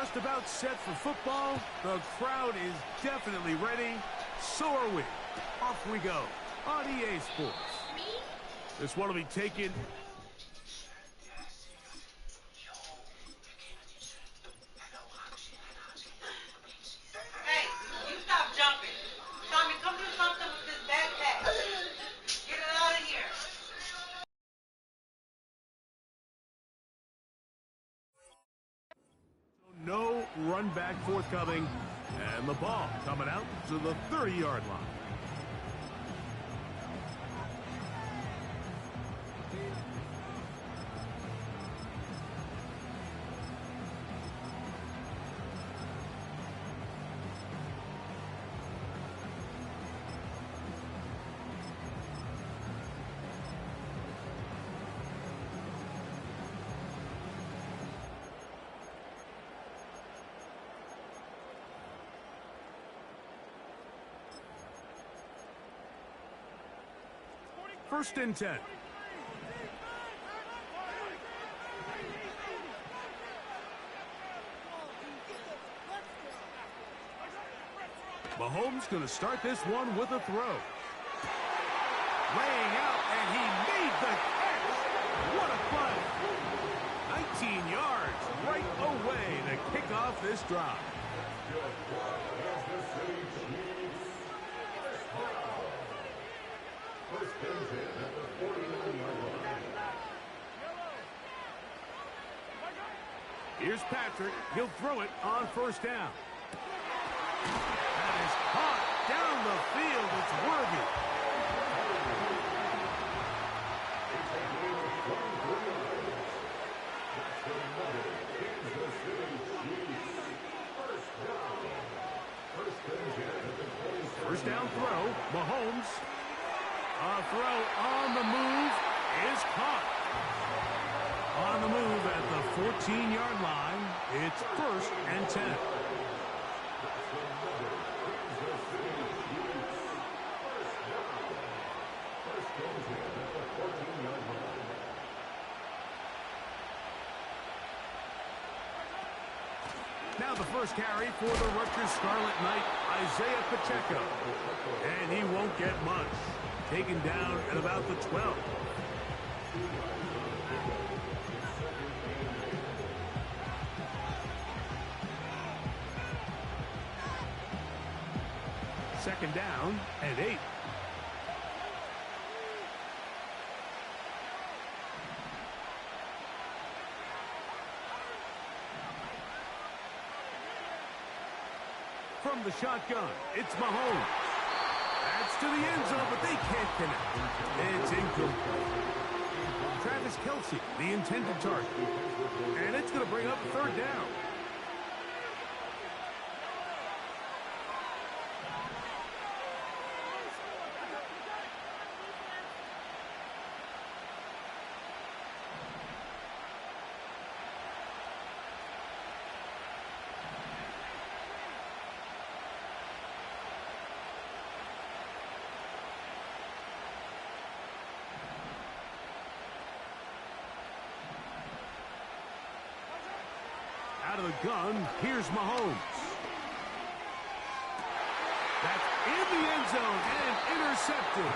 just about set for football. The crowd is definitely ready. So are we. Off we go on EA Sports. This one will be taken. Hey, you stop jumping. Tommy, come do something with this backpack. Get it out of here. No run back forthcoming. And the ball coming out to the 30-yard line. First and 10. Mahomes going to start this one with a throw. Laying out, and he made the catch. What a play. 19 yards right away to kick off this drive. Here's Patrick. He'll throw it on first down. That is caught down the field. It's Worthy. First down throw. Mahomes. A throw on the move is caught. On the move at the 14-yard line, it's first and 10. Now the first carry for the Rutgers Scarlet Knight, Isaiah Pacheco. And he won't get much. Taken down at about the 12. Second down and 8. From the shotgun, it's Mahomes. That's to the end zone, but they can't connect. It's incomplete. Travis Kelce, the intended target. And it's going to bring up third down. Out of the gun, here's Mahomes. That's in the end zone and intercepted.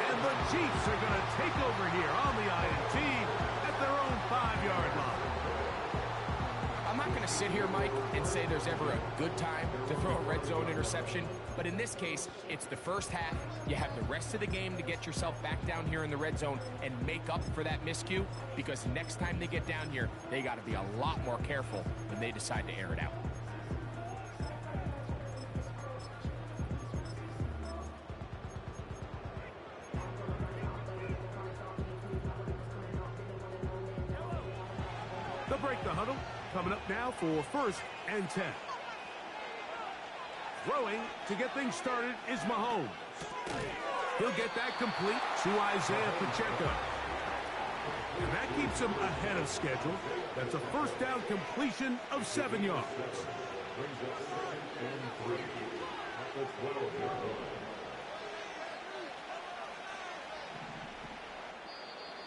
And the Chiefs are going to take over here on the INT at their own 5-yard line. I'm not going to sit here, Mike, and say there's ever a good time to throw a red zone interception. But in this case, it's the first half. You have the rest of the game to get yourself back down here in the red zone and make up for that miscue, because next time they get down here, they got to be a lot more careful when they decide to air it out. They'll break the huddle. Coming up now for first and 10. Throwing to get things started is Mahomes. He'll get that complete to Isaiah Pacheco. And that keeps him ahead of schedule. That's a first down completion of 7 yards.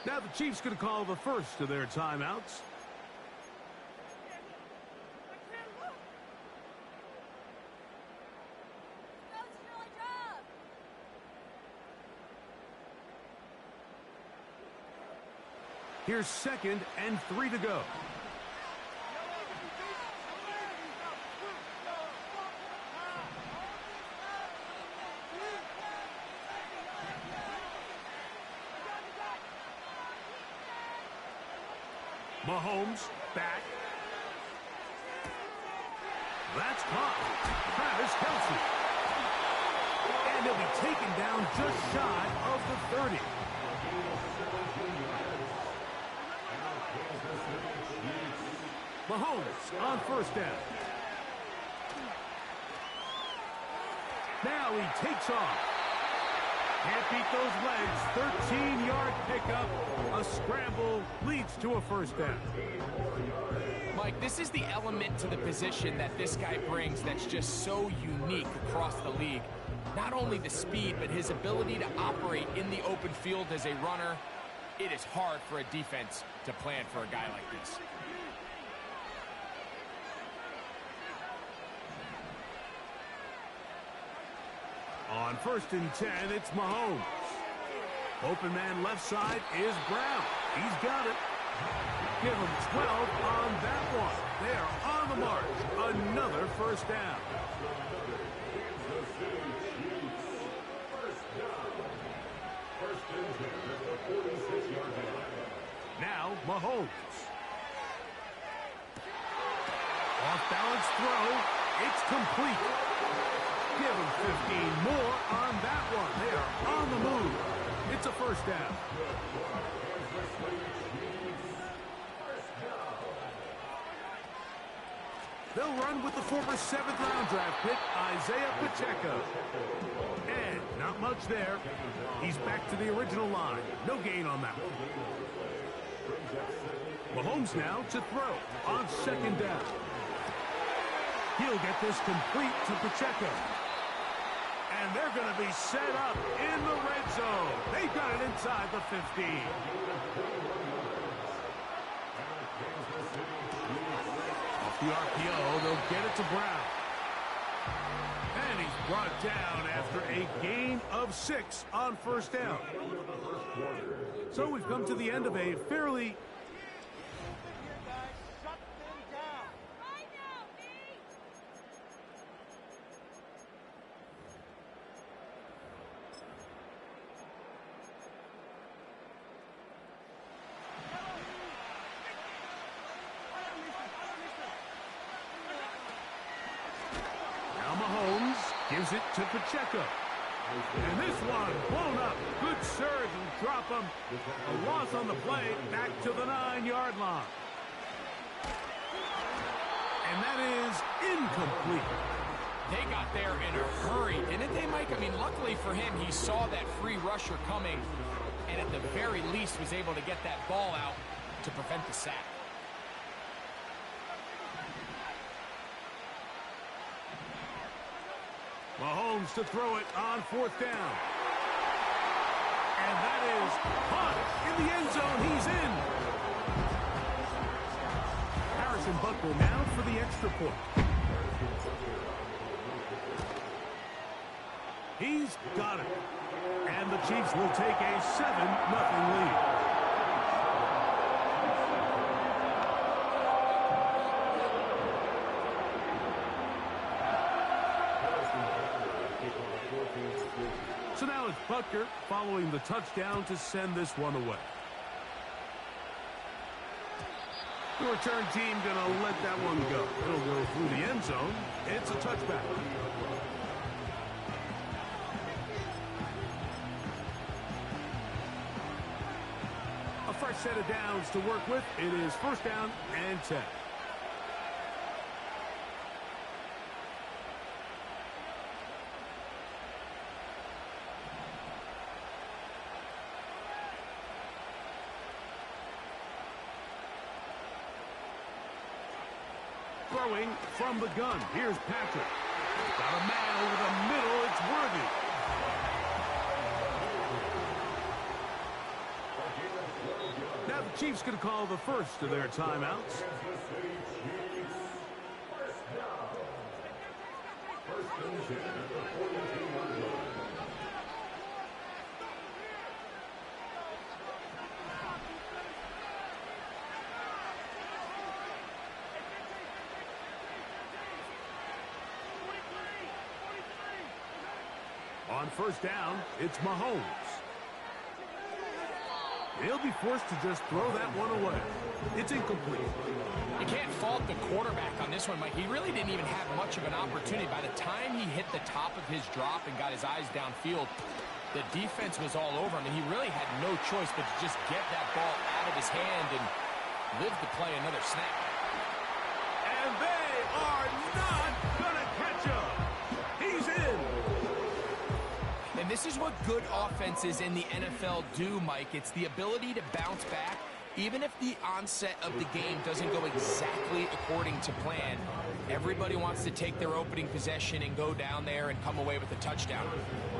Now the Chiefs going to call the first of their timeouts. Here's 2nd and 3 to go. Mahomes back. That's caught. Travis Kelce. And he'll be taken down just shy of the 30. Mahomes on 1st down. Now he takes off. Can't beat those legs. 13-yard pickup. A scramble leads to a 1st down. Mike, this is the element to the position that this guy brings that's just so unique across the league. Not only the speed, but his ability to operate in the open field as a runner. It is hard for a defense to plan for a guy like this. On 1st and 10, it's Mahomes. Open man left side is Brown. He's got it. Give him 12 on that one. They are on the march. Another 1st down. Now Mahomes. Off-balance throw. It's complete. Give him 15 more on that one. They are on the move. It's a 1st down. They'll run with the former 7th-round draft pick, Isaiah Pacheco. And not much there. He's back to the original line. No gain on that one. Mahomes now to throw on 2nd down. He'll get this complete to Pacheco. And they're going to be set up in the red zone. They've got it inside the 15. Off the RPO, they'll get it to Brown. And he's brought down after a gain of 6 on 1st down. So we've come to the end of a fairly... Mahomes gives it to Pacheco. And this one blown up. Good surge and drop him. A loss on the play back to the 9-yard line. And that is incomplete. They got there in a hurry, didn't they, Mike? I mean, luckily for him, he saw that free rusher coming and at the very least was able to get that ball out to prevent the sack. Mahomes to throw it on 4th down. And that is caught in the end zone. He's in. Harrison Butker now for the extra point. He's got it. And the Chiefs will take a 7-0 lead. So now it's Butker following the touchdown to send this one away. The return team going to let that one go. It'll go through the end zone. It's a touchback. A fresh set of downs to work with. It is 1st down and 10. Throwing from the gun. Here's Patrick. Got a man over the middle. It's Worthy. Now the Chiefs going to call the first of their timeouts. On first down, it's Mahomes. He'll be forced to just throw that one away. It's incomplete. You can't fault the quarterback on this one, Mike. He really didn't even have much of an opportunity. By the time he hit the top of his drop and got his eyes downfield, the defense was all over him, and he really had no choice but to just get that ball out of his hand and live to play another snap. And they are not going to catch him. He's in. And this is what good offenses in the NFL do, Mike. It's the ability to bounce back. Even if the onset of the game doesn't go exactly according to plan, everybody wants to take their opening possession and go down there and come away with a touchdown.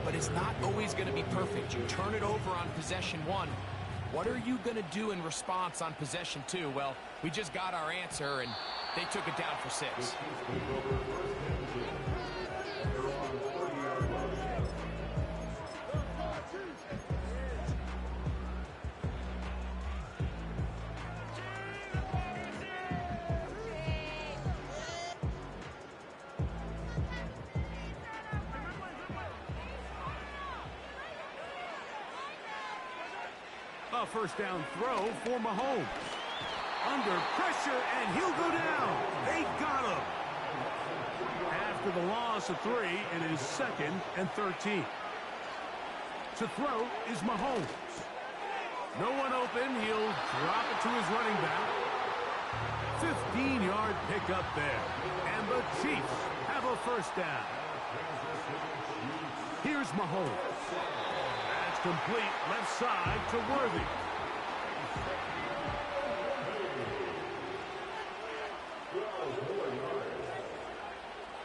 But it's not always going to be perfect. You turn it over on possession one. What are you going to do in response on possession two? Well, we just got our answer, and they took it down for 6. A first down throw for Mahomes. Under pressure, and he'll go down. They got him. After the loss of 3, it is 2nd and 13. To throw is Mahomes. No one open. He'll drop it to his running back. 15-yard pickup there. And the Chiefs have a first down. Here's Mahomes. That's complete left side to Worthy.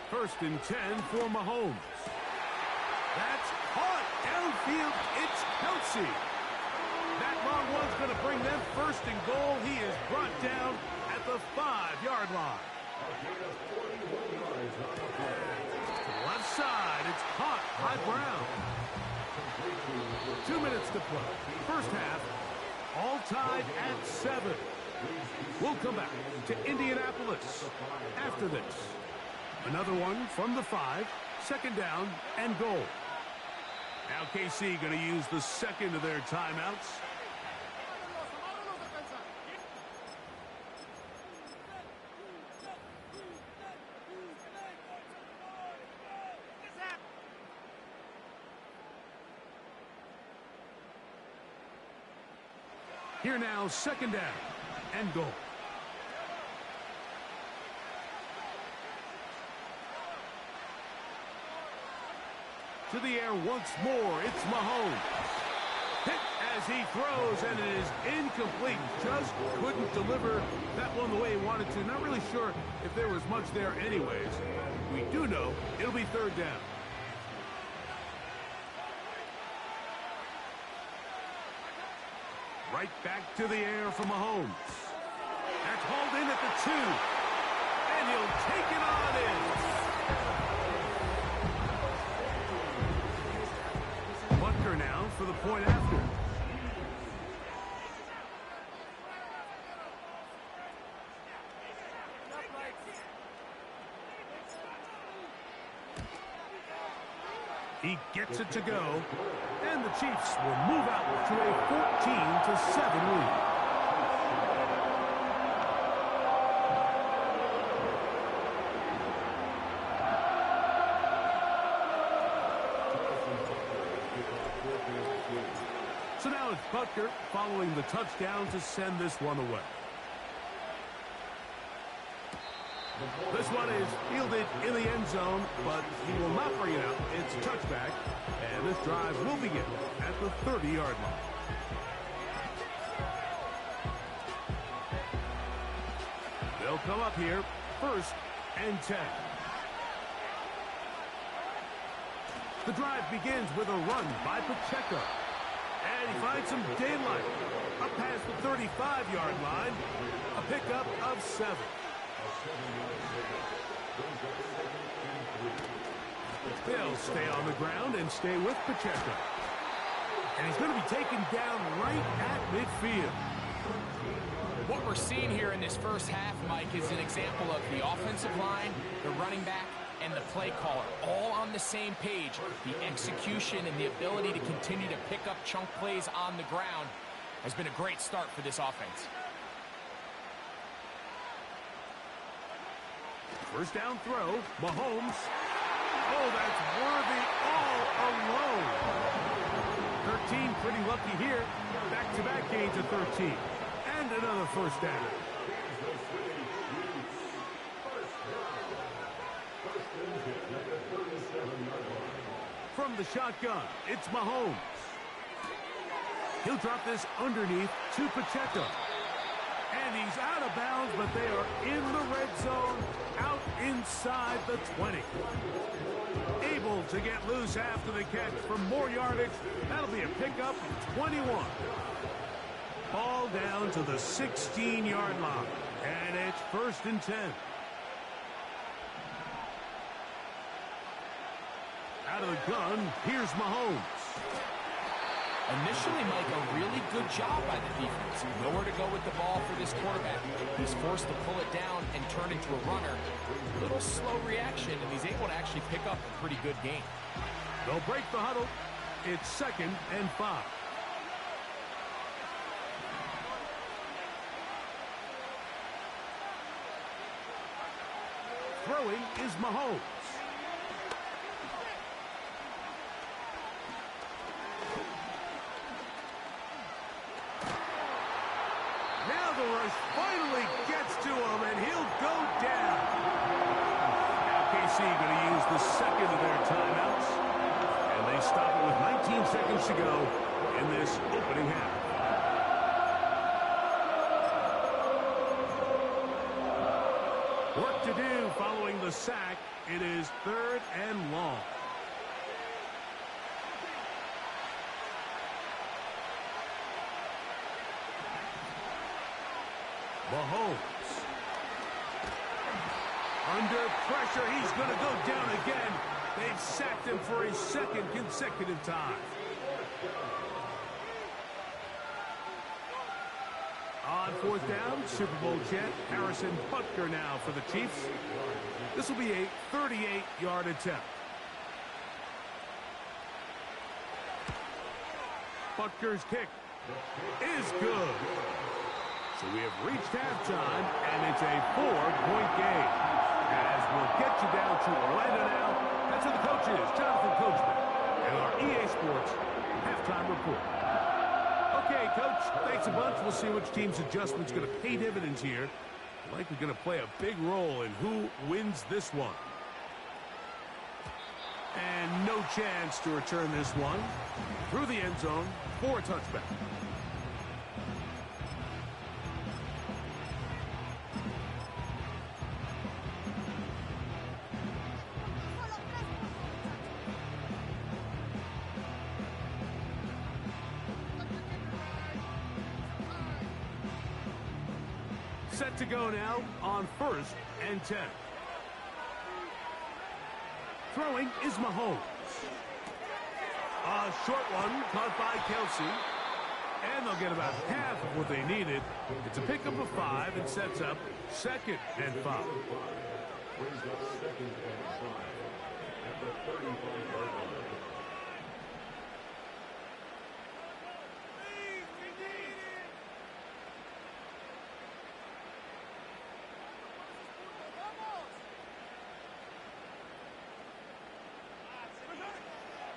First and 10 for Mahomes. That's caught downfield. It's Kelsey. That long one's going to bring them first and goal. He is brought down at the 5-yard line. To the left side, it's caught by Brown. 2 minutes to play. First half, all tied at 7. We'll come back to Indianapolis after this. Another one from the 5, 2nd down and goal. Now KC going to use the second of their timeouts. Here now, 2nd down and goal. To the air once more, it's Mahomes. Hit as he throws, and it is incomplete. Just couldn't deliver that one the way he wanted to. Not really sure if there was much there anyways. We do know it'll be 3rd down. Right back to the air for Mahomes. That's hauled in at the 2. And he'll take it on in. Butker now for the point after. He gets it to go. And the Chiefs will move out to a 14-7 lead. So now it's Butker following the touchdown to send this one away. This one is fielded in the end zone, but he will not bring it out. It's touchback, and this drive will begin at the 30-yard line. They'll come up here, 1st and 10. The drive begins with a run by Pacheco. And he finds some daylight. Up past the 35-yard line, a pickup of 7. They'll stay on the ground and stay with Pacheco. And he's going to be taken down right at midfield. What we're seeing here in this first half, Mike, is an example of the offensive line, the running back, and the play caller all on the same page. The execution and the ability to continue to pick up chunk plays on the ground has been a great start for this offense. First down throw, Mahomes. Oh, that's worthy all alone. 13, pretty lucky here. Back-to-back gains of 13. And another first down. From the shotgun, it's Mahomes. He'll drop this underneath to Pacheco. And he's out of bounds, but they are in the red zone, out inside the 20. Able to get loose after the catch for more yardage. That'll be a pickup, 21. Ball down to the 16-yard line, and it's 1st and 10. Out of the gun, here's Mahomes. Initially, Mike, a really good job by the defense. Nowhere to go with the ball for this quarterback. He's forced to pull it down and turn into a runner. A little slow reaction, and he's able to actually pick up a pretty good gain. They'll break the huddle. It's 2nd and 5. Throwing is Mahomes. Now the rush finally gets to him, and he'll go down. Now KC going to use the second of their timeouts, and they stop it with 19 seconds to go in this opening half. Work to do following the sack. It is 3rd and long. Mahomes. Under pressure, he's going to go down again. They've sacked him for his 2nd consecutive time. On 4th down, Super Bowl champ Harrison Butker now for the Chiefs. This will be a 38-yard attempt. Butker's kick is good. So we have reached halftime, and it's a 4-point game. As we'll get you down to Orlando now. That's where the coach is, Jonathan Coachman, and our EA Sports halftime report. Okay, Coach, thanks a bunch. We'll see which team's adjustment's going to pay dividends here. Likely going to play a big role in who wins this one. And no chance to return this one through the end zone for a touchback. Set to go now on 1st and 10. Throwing is Mahomes. A short one caught by Kelsey. And they'll get about half of what they needed. It's a pickup of 5 and sets up 2nd and 5. At the 35-yard line.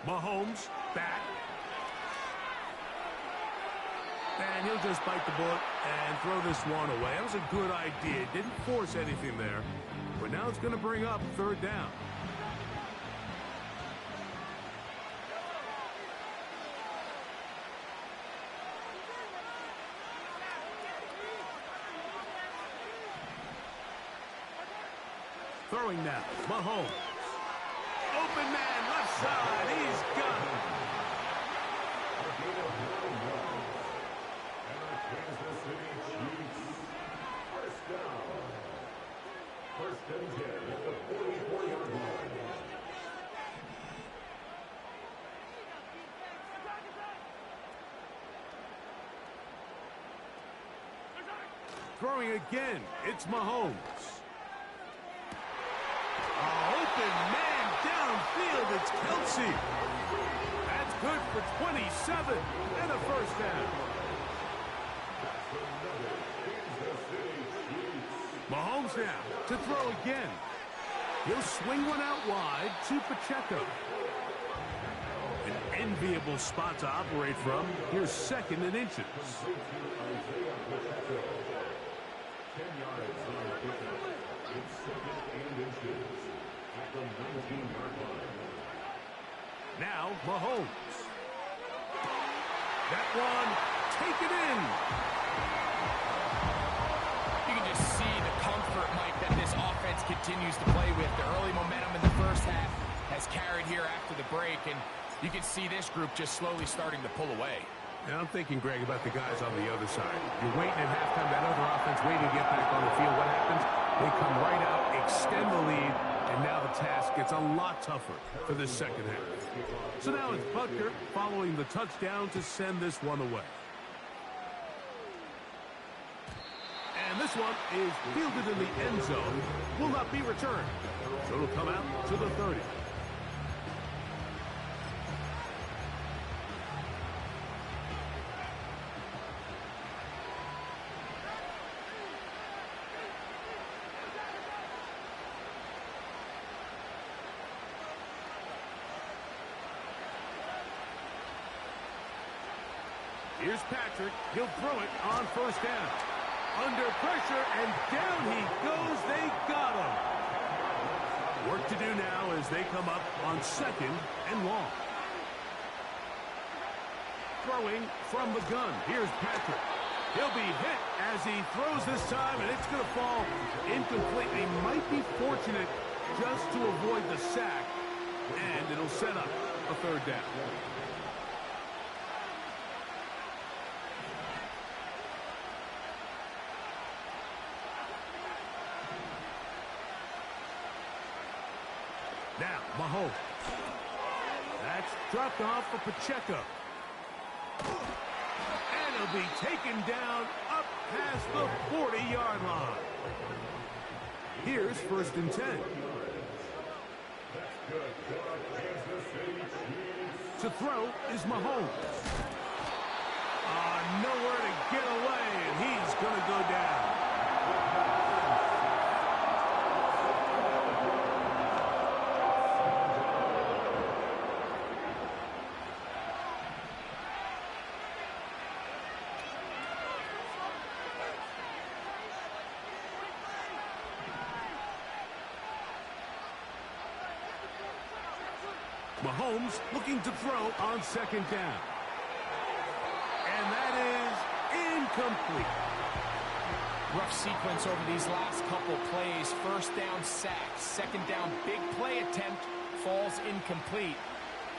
Mahomes back. And he'll just bite the bullet and throw this one away. That was a good idea. Didn't force anything there. But now it's going to bring up 3rd down. Throwing now, Mahomes. Open man, left side, he's got it. First and 10 at the 44-yard line. Throwing again, it's Mahomes. Open field. It's Kelsey. That's good for 27 and a first down. Mahomes now to throw again. He'll swing one out wide to Pacheco. An enviable spot to operate from. Here's second and inches. Now Mahomes. That one, take it in. You can just see the comfort, Mike, that this offense continues to play with. The early momentum in the first half has carried here after the break, and you can see this group just slowly starting to pull away. Now I'm thinking, Greg, about the guys on the other side. You're waiting at halftime, that other offense waiting to get back on the field. What happens? They come right out, extend the lead, and now the task gets a lot tougher for this second half. So now it's Butker following the touchdown to send this one away. And this one is fielded in the end zone. Will not be returned. So it'll come out to the 30. Here's Patrick. He'll throw it on first down. Under pressure, and down he goes. They got him. Work to do now as they come up on second and long. Throwing from the gun. Here's Patrick. He'll be hit as he throws this time, and it's going to fall incomplete. They might be fortunate just to avoid the sack, and it'll set up a third down. Now, Mahomes. That's dropped off for Pacheco. And he'll be taken down up past the 40-yard line. Here's first and 10. To throw is Mahomes. Nowhere to get away, and he's going to go down. Mahomes looking to throw on second down. And that is incomplete. Rough sequence over these last couple plays. First down sack. Second down big play attempt falls incomplete.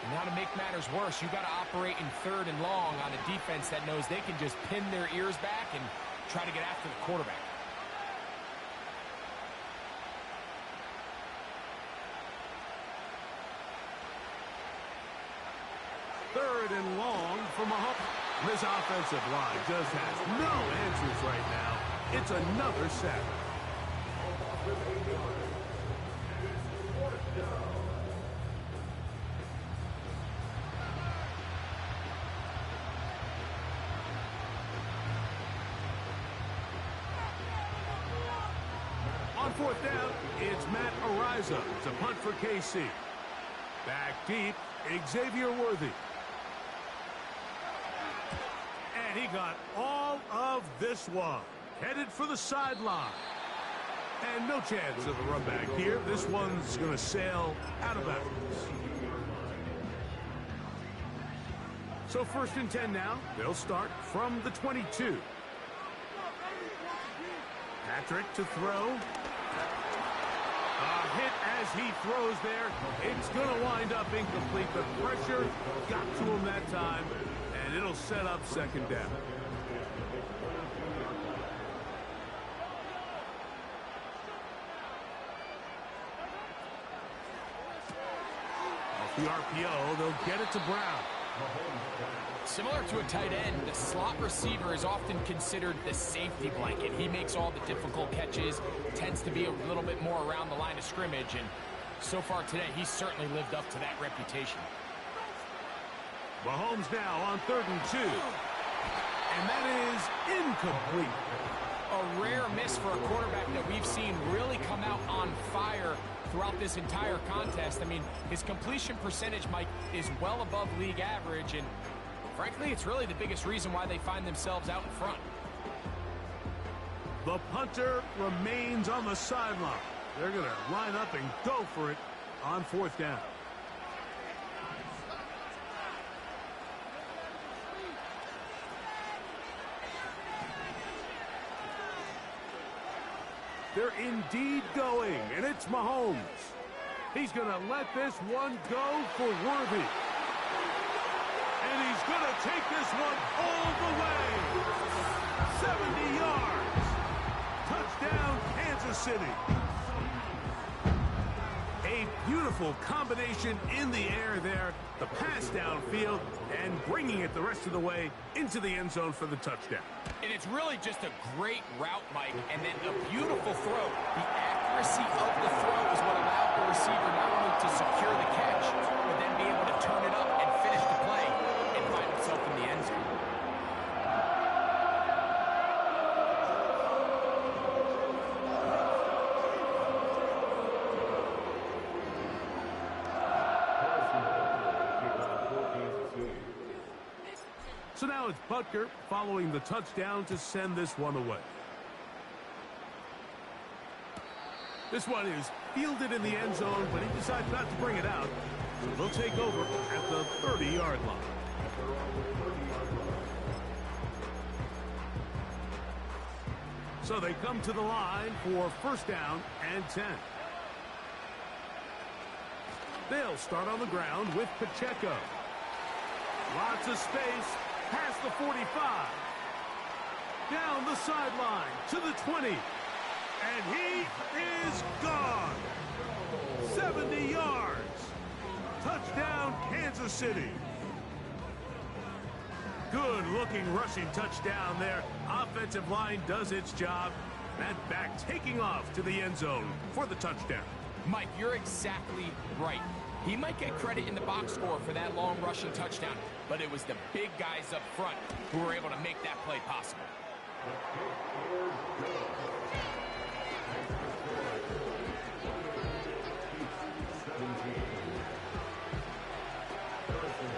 And now to make matters worse, you got to operate in third and long on a defense that knows they can just pin their ears back and try to get after the quarterback. Third and long for Mahomes. This offensive line just has no answers right now. It's another sack. On fourth down, it's Matt Ariza to punt for KC. Back deep, Xavier Worthy. And he got all of this one. Headed for the sideline. And no chance of a run back here. This one's going to sail out of bounds. So first and 10 now. They'll start from the 22. Patrick to throw. A hit as he throws there. It's going to wind up incomplete. The pressure got to him that time. And it'll set up second down. Off the RPO, they'll get it to Brown. Similar to a tight end, the slot receiver is often considered the safety blanket. He makes all the difficult catches, tends to be a little bit more around the line of scrimmage, and So far today, he's certainly lived up to that reputation. Mahomes now on 3rd and 2. And that is incomplete. A rare miss for a quarterback that we've seen really come out on fire throughout this entire contest. I mean, his completion percentage, Mike, is well above league average, and frankly, it's really the biggest reason why they find themselves out in front. The punter remains on the sideline. They're going to line up and go for it on 4th down. They're indeed going, and it's Mahomes. He's going to let this one go for Worthy. And he's going to take this one all the way. 70 yards. Touchdown, Kansas City. A beautiful combination in the air there. The pass downfield and bringing it the rest of the way into the end zone for the touchdown. And it's really just a great route, Mike, and then a beautiful throw. The accuracy of the throw is what allowed the receiver not only to secure the catch, but then be able to turn it up and finish the play and find himself in the end zone. So now it's Butker following the touchdown to send this one away. This one is fielded in the end zone, but he decides not to bring it out. So they'll take over at the 30-yard line. So they come to the line for 1st down and 10. They'll start on the ground with Pacheco. Lots of space. Past the 45. Down the sideline to the 20. And he is gone. 70 yards. Touchdown, Kansas City. Good-looking rushing touchdown there. Offensive line does its job. That back taking off to the end zone for the touchdown. Mike, you're exactly right. He might get credit in the box score for that long rushing touchdown, but it was the big guys up front who were able to make that play possible.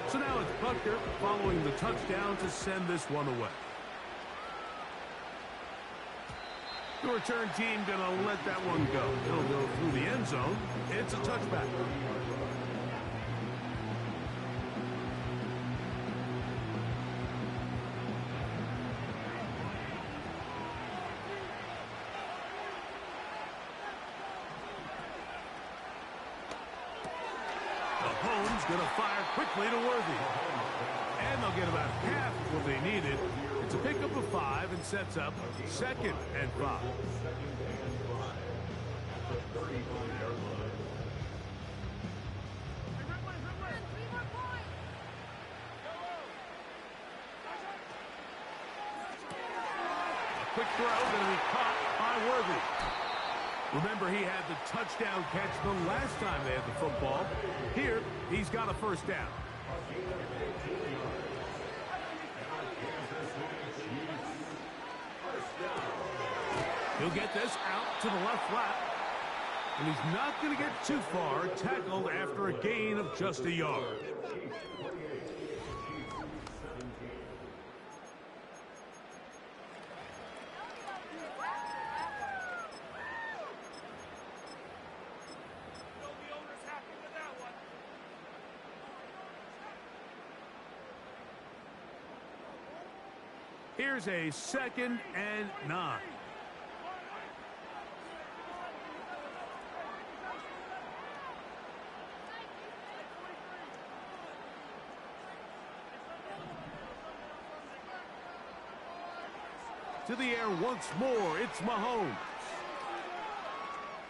So now it's Butker following the touchdown to send this one away. The return team going to let that one go. It'll go through the end zone. It's a touchback. Mahomes going to fire quickly to Worthy. And they'll get about half what they needed. It's a pickup of 5 and sets up 2nd and 5. A quick throw going to be caught by Worthy. Remember, he had the touchdown catch the last time they had the football. Here, he's got a 1st down. He'll get this out to the left flat. And he's not going to get too far, tackled after a gain of just a yard. Here's a 2nd and 9. To the air once more, it's Mahomes.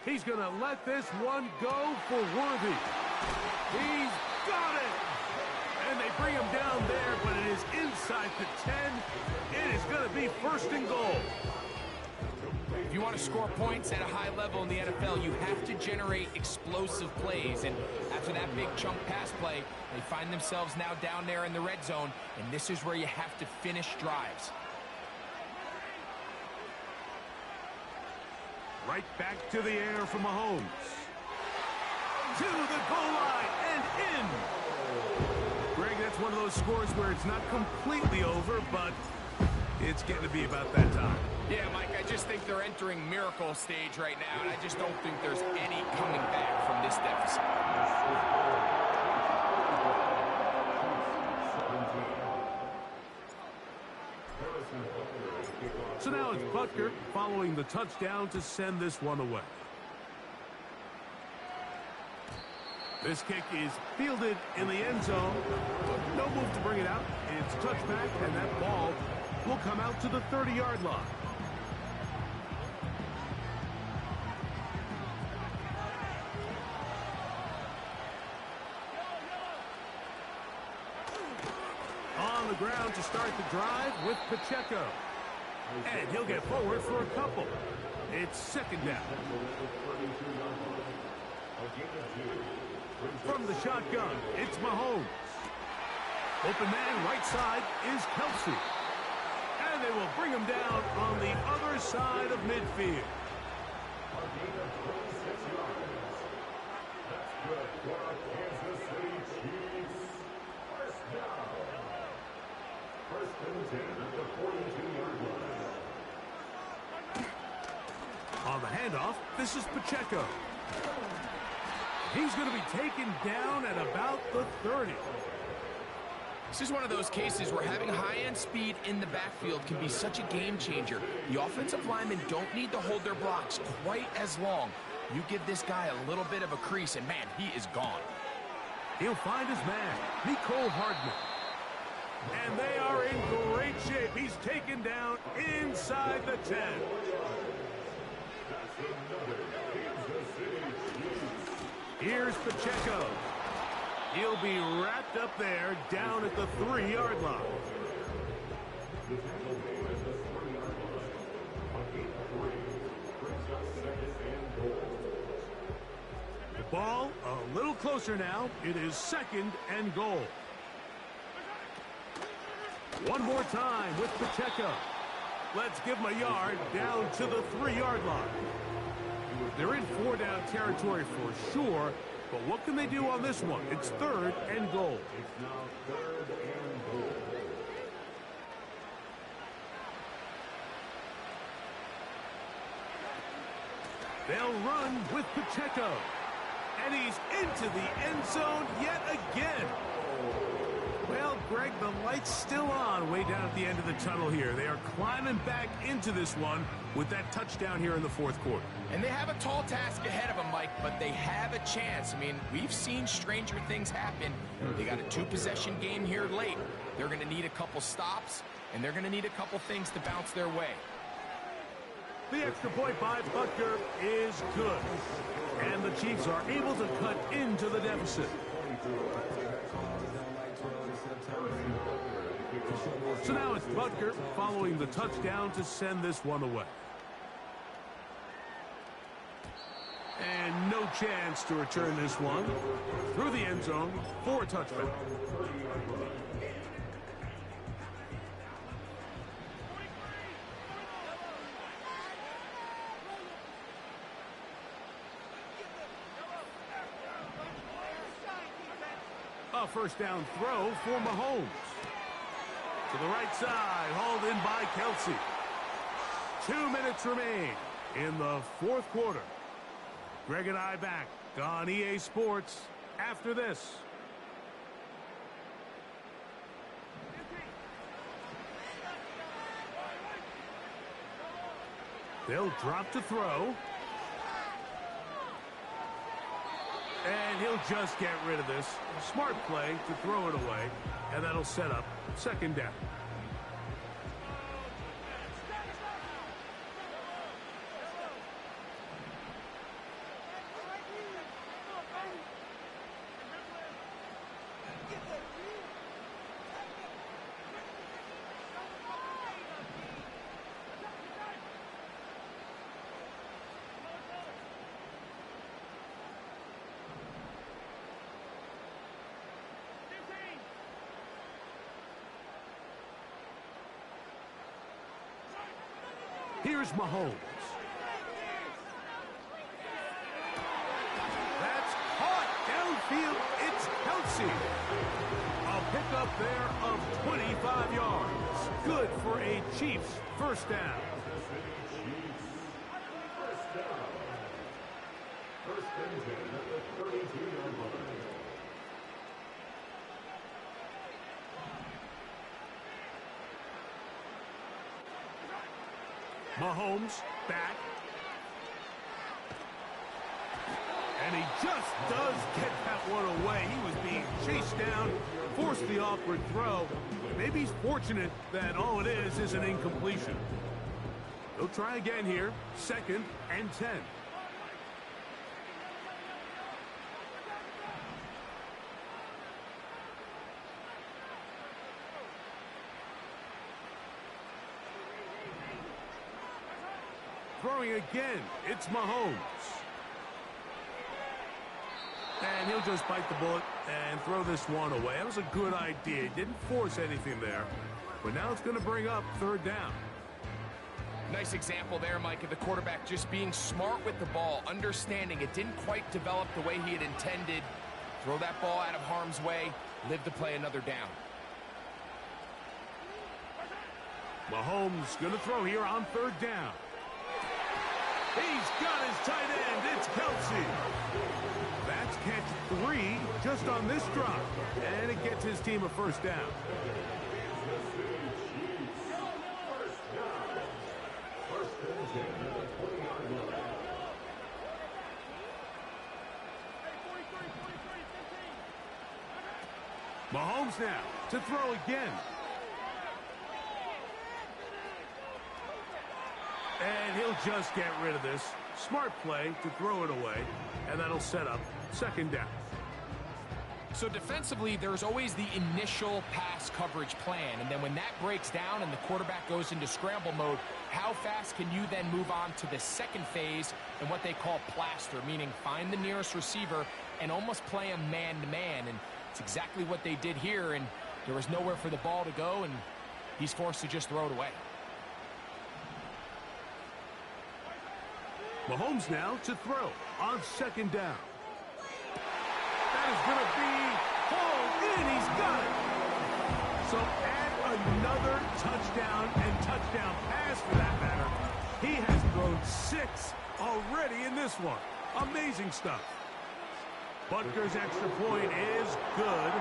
He's going to let this one go for Worthy. He's got it! And they bring him down there, but it is inside the 10. It is going to be 1st and goal. If you want to score points at a high level in the NFL, you have to generate explosive plays. And after that big chunk pass play, they find themselves now down there in the red zone, and this is where you have to finish drives. Right back to the air for Mahomes. To the goal line and in. Greg, that's one of those scores where it's not completely over, but it's getting to be about that time. Yeah, Mike, I just think they're entering miracle stage right now, and I just don't think there's any coming back from this deficit. So now it's Butker following the touchdown to send this one away. This kick is fielded in the end zone. No move to bring it out. It's touchback, and that ball will come out to the 30-yard line. On the ground to start the drive with Pacheco. And he'll get forward for a couple. It's second down. From the shotgun, it's Mahomes. Open man right side is Kelsey. And they will bring him down on the other side of midfield. On the handoff, this is Pacheco. He's going to be taken down at about the 30. This is one of those cases where having high-end speed in the backfield can be such a game changer. The offensive linemen don't need to hold their blocks quite as long. You give this guy a little bit of a crease, and man, he is gone. He'll find his man, Nicole Hardman. And they are in great shape. He's taken down inside the 10. Here's Pacheco. He'll be wrapped up there down at the 3-yard line. The ball a little closer now. It is second and goal. One more time with Pacheco. Let's give him a yard down to the 3-yard line. They're in 4-down territory for sure, but what can they do on this one? It's third and goal. It's now third and goal. They'll run with Pacheco. And he's into the end zone yet again. Well, Greg, the light's still on way down at the end of the tunnel here. They are climbing back into this one with that touchdown here in the fourth quarter. And they have a tall task ahead of them, Mike, but they have a chance. I mean, we've seen stranger things happen. They got a 2-possession game here late. They're going to need a couple stops, and they're going to need a couple things to bounce their way. The extra point by Butker is good. And the Chiefs are able to cut into the deficit. So now it's Butker following the touchdown to send this one away. And no chance to return this one through the end zone for a touchback. A first down throw for Mahomes. To the right side, hauled in by Kelsey. 2 minutes remain in the fourth quarter. Greg and I back on EA Sports after this. They'll drop to throw. And he'll just get rid of this. Smart play to throw it away. And that'll set up second down. Here's Mahomes. That's caught downfield. It's Kelsey. A pickup there of 25 yards. Good for a Chiefs first down. Mahomes back. And he just does get that one away. He was being chased down, forced the awkward throw. Maybe he's fortunate that all it is an incompletion. He'll try again here. 2nd and 10. Throwing again, it's Mahomes. And he'll just bite the bullet and throw this one away. That was a good idea. Didn't force anything there. But now it's going to bring up 3rd down. Nice example there, Mike, of the quarterback just being smart with the ball, understanding it didn't quite develop the way he had intended. Throw that ball out of harm's way, live to play another down. Mahomes going to throw here on 3rd down. He's got his tight end. It's Kelsey. That's catch 3 just on this drop. And it gets his team a first down. Mahomes now to throw again. And he'll just get rid of this. Smart play to throw it away. And that'll set up 2nd down. So defensively, there's always the initial pass coverage plan. And then when that breaks down and the quarterback goes into scramble mode, how fast can you then move on to the second phase and what they call plaster, meaning find the nearest receiver and almost play him man-to-man. And it's exactly what they did here. And there was nowhere for the ball to go, and he's forced to just throw it away. Mahomes now to throw on 2nd down. That is going to be hauled in. He's got it. So add another touchdown and touchdown pass for that matter. He has thrown 6 already in this one. Amazing stuff. Butker's extra point is good.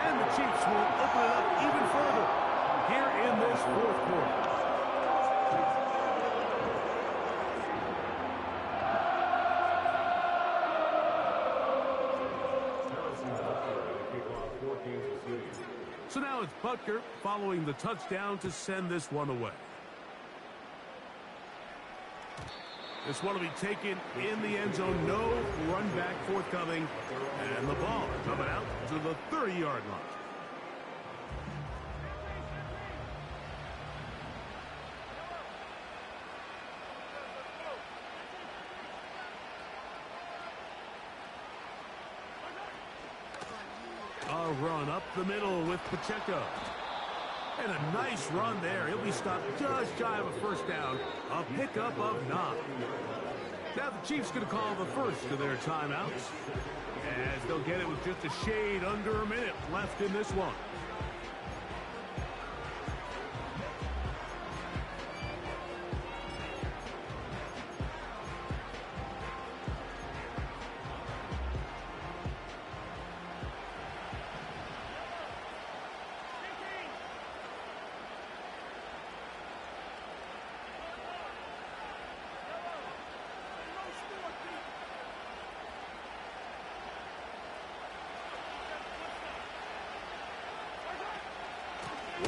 And the Chiefs will open it up even further here in this 4th quarter. So now it's Butker following the touchdown to send this one away. This one will be taken in the end zone. No run back forthcoming. And the ball coming out to the 30-yard line. A run up the middle with Pacheco. And a nice run there. He'll be stopped just shy of a first down. A pickup of 9. Now the Chiefs going to call the first of their timeouts, as they'll get it with just a shade under a minute left in this one.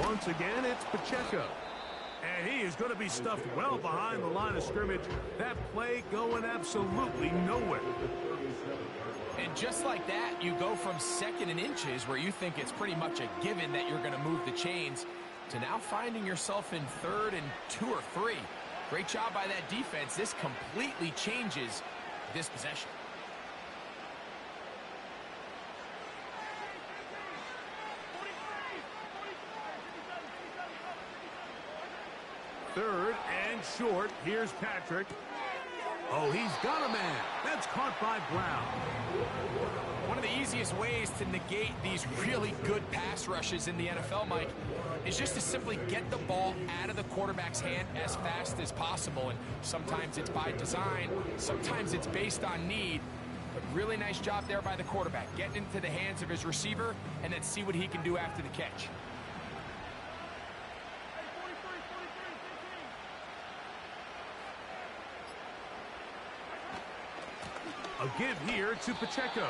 Once again, it's Pacheco. And he is going to be stuffed well behind the line of scrimmage. That play going absolutely nowhere. And just like that, you go from 2nd and inches, where you think it's pretty much a given that you're going to move the chains, to now finding yourself in 3rd and 2 or 3. Great job by that defense. This completely changes this possession. third and short. Here's Patrick. Oh, he's got a man. That's caught by Brown. One of the easiest ways to negate these really good pass rushes in the NFL, Mike, is just to simply get the ball out of the quarterback's hand as fast as possible. And sometimes it's by design, sometimes it's based on need. But really nice job there by the quarterback, getting into the hands of his receiver, and then see what he can do after the catch. A give here to Pacheco.